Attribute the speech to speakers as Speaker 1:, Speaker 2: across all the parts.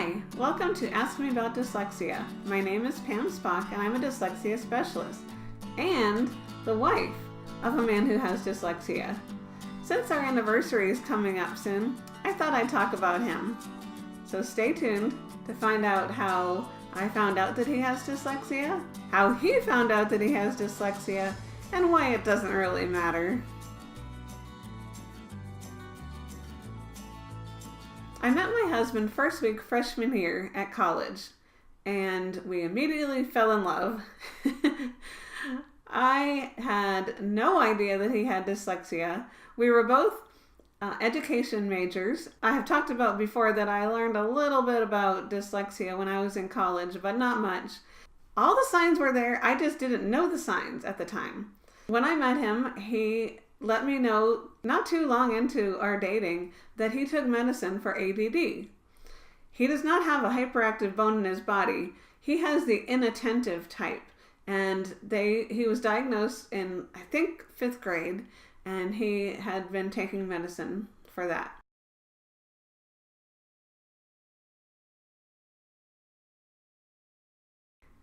Speaker 1: Hi, welcome to Ask Me About Dyslexia. My name is Pam Spock and I'm a dyslexia specialist and the wife of a man who has dyslexia. Since our anniversary is coming up soon, I thought I'd talk about him. So stay tuned to find out how I found out that he has dyslexia, how he found out that he has dyslexia, and why it doesn't really matter. I met my husband first week freshman year at college, and we immediately fell in love. I had no idea that he had dyslexia. We were both education majors. I have talked about before that I learned a little bit about dyslexia when I was in college, but not much. All the signs were there, I just didn't know the signs at the time. When I met him, he let me know not too long into our dating that he took medicine for ADD. He does not have a hyperactive bone in his body. He has the inattentive type, and he was diagnosed in, I think, 5th grade, and he had been taking medicine for that.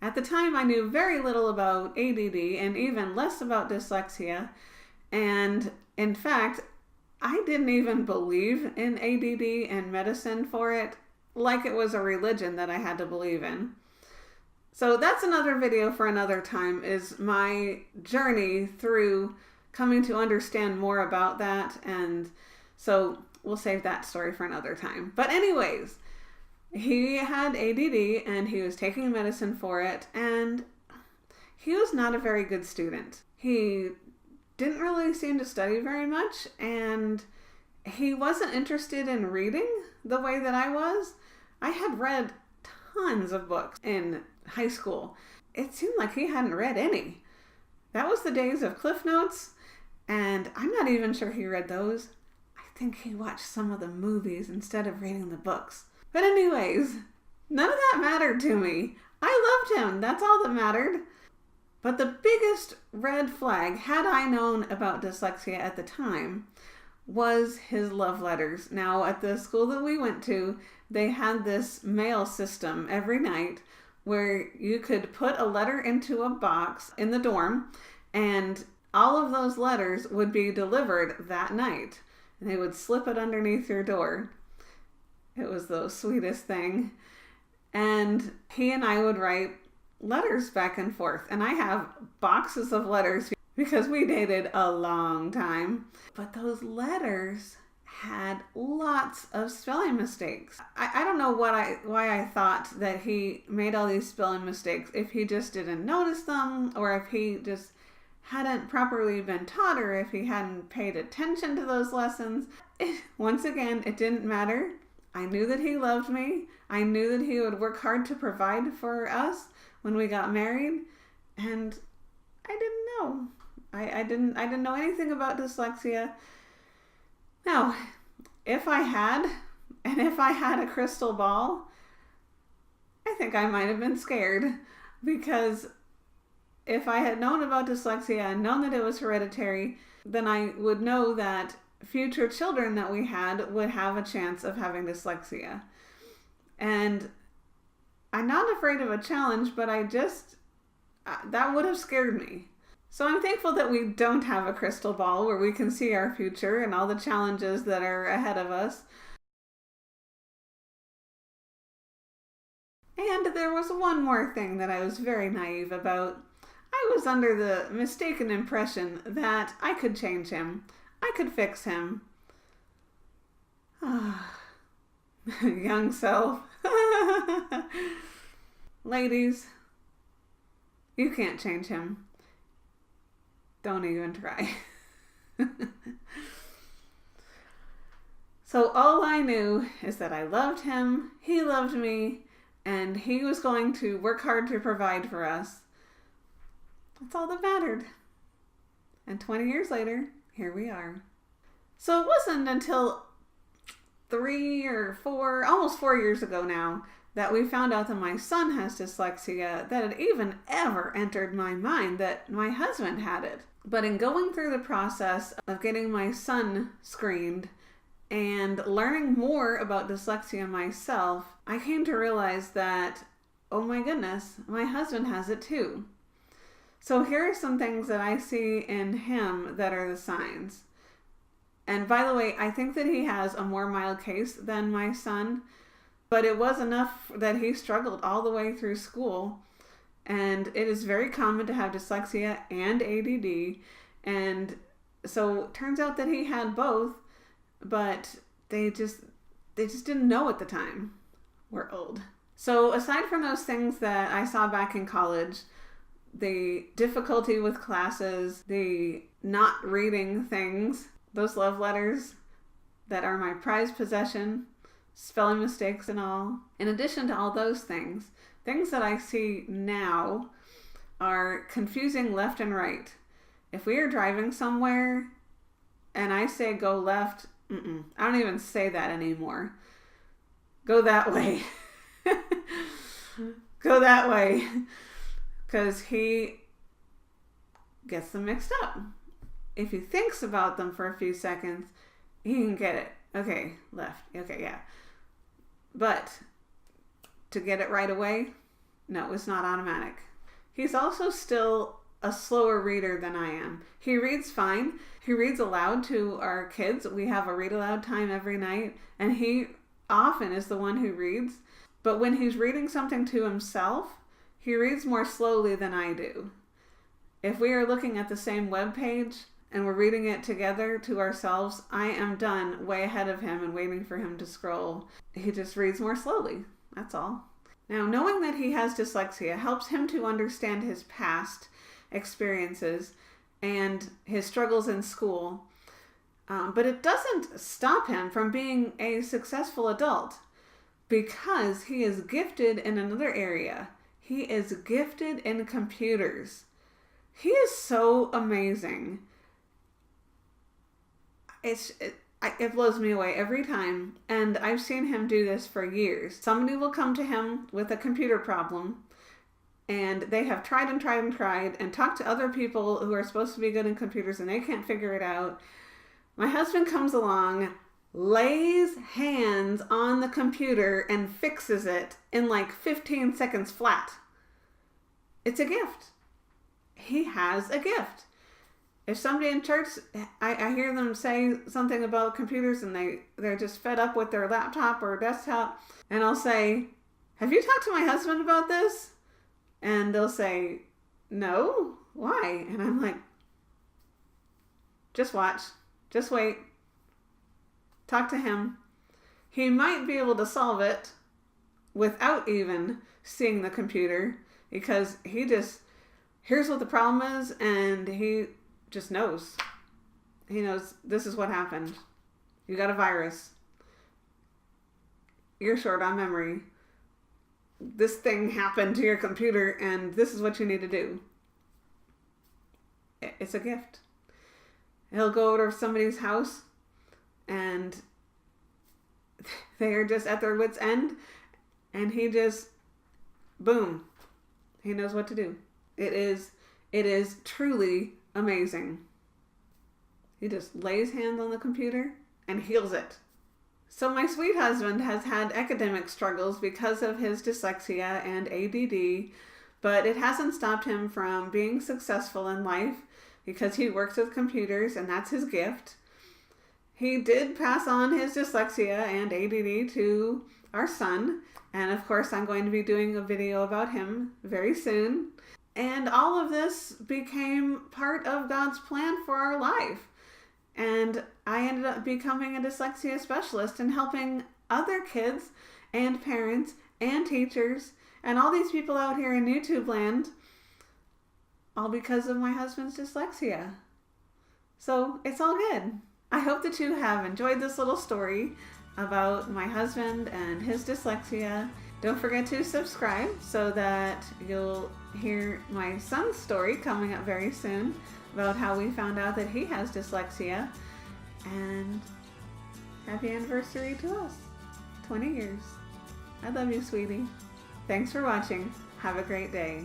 Speaker 1: At the time, I knew very little about ADD and even less about dyslexia. And in fact, I didn't even believe in ADD and medicine for it, like it was a religion that I had to believe in. So that's another video for another time, is my journey through coming to understand more about that. And so we'll save that story for another time. But anyways, he had ADD and he was taking medicine for it, and he was not a very good student. He didn't really seem to study very much, and he wasn't interested in reading the way that I was. I had read tons of books in high school. It seemed like he hadn't read any. That was the days of Cliff Notes, and I'm not even sure he read those. I think he watched some of the movies instead of reading the books. But anyways, none of that mattered to me. I loved him. That's all that mattered. But the biggest red flag, had I known about dyslexia at the time, was his love letters. Now, at the school that we went to, they had this mail system every night where you could put a letter into a box in the dorm, and all of those letters would be delivered that night. And they would slip it underneath your door. It was the sweetest thing. And he and I would write letters back and forth, and I have boxes of letters because we dated a long time. But those letters had lots of spelling mistakes. I don't know why I thought that he made all these spelling mistakes, if he just didn't notice them, or if he just hadn't properly been taught, or if he hadn't paid attention to those lessons. Once again, it didn't matter. I knew that he loved me. I knew that he would work hard to provide for us when we got married, and I didn't know. I didn't know anything about dyslexia. Now, if I had a crystal ball, I think I might have been scared, because if I had known about dyslexia and known that it was hereditary, then I would know that future children that we had would have a chance of having dyslexia. And I'm not afraid of a challenge, but that would have scared me. So I'm thankful that we don't have a crystal ball where we can see our future and all the challenges that are ahead of us. And there was one more thing that I was very naive about. I was under the mistaken impression that I could change him. I could fix him. Young self. Ladies, you can't change him. Don't even try. So all I knew is that I loved him, he loved me, and he was going to work hard to provide for us. That's all that mattered. And 20 years later, here we are. So it wasn't until 3 or 4, almost 4 years ago now, that we found out that my son has dyslexia, that it even ever entered my mind that my husband had it. But in going through the process of getting my son screened And learning more about dyslexia myself, I came to realize that, oh my goodness, my husband has it too. So here are some things that I see in him that are the signs. And by the way, I think that he has a more mild case than my son, but it was enough that he struggled all the way through school. And it is very common to have dyslexia and ADD. And so it turns out that he had both, but they just didn't know at the time. We're old. So aside from those things that I saw back in college, the difficulty with classes, the not reading things, those love letters that are my prized possession, spelling mistakes and all. In addition to all those things that I see now are confusing left and right. If we are driving somewhere and I say go left, I don't even say that anymore. Go that way. Go that way. Because he gets them mixed up. If he thinks about them for a few seconds, he can get it. Okay, left. Okay, yeah. But to get it right away, no, it's not automatic. He's also still a slower reader than I am. He reads fine. He reads aloud to our kids. We have a read aloud time every night, and he often is the one who reads. But when he's reading something to himself, he reads more slowly than I do. If we are looking at the same web page and we're reading it together to ourselves, I am done way ahead of him and waiting for him to scroll. He just reads more slowly. That's all. Now, knowing that he has dyslexia helps him to understand his past experiences and his struggles in school. But it doesn't stop him from being a successful adult because he is gifted in another area. He is gifted in computers. He is so amazing. It blows me away every time, and I've seen him do this for years. Somebody will come to him with a computer problem, and they have tried and tried and tried and talked to other people who are supposed to be good in computers, and they can't figure it out. My husband comes along, lays hands on the computer, and fixes it in like 15 seconds flat. It's a gift. He has a gift. If somebody in church, I hear them say something about computers and they're just fed up with their laptop or desktop, and I'll say, have you talked to my husband about this? And they'll say, no, why? And I'm like, just watch, just wait, talk to him. He might be able to solve it without even seeing the computer, because he just here's what the problem is, and he just knows. He knows this is what happened. You got a virus. You're short on memory. This thing happened to your computer, and this is what you need to do. It's a gift. He'll go over to somebody's house, and they are just at their wit's end, and he just, boom, he knows what to do. It is truly amazing. He just lays hands on the computer and heals it. So my sweet husband has had academic struggles because of his dyslexia and ADD, but it hasn't stopped him from being successful in life because he works with computers, and that's his gift. He did pass on his dyslexia and ADD to our son, and of course I'm going to be doing a video about him very soon. And all of this became part of God's plan for our life. And I ended up becoming a dyslexia specialist and helping other kids and parents and teachers and all these people out here in YouTube land, all because of my husband's dyslexia. So it's all good. I hope that you have enjoyed this little story about my husband and his dyslexia. Don't forget to subscribe so that you'll hear my son's story coming up very soon about how we found out that he has dyslexia. And happy anniversary to us. 20 years. I love you, sweetie. Thanks for watching. Have a great day.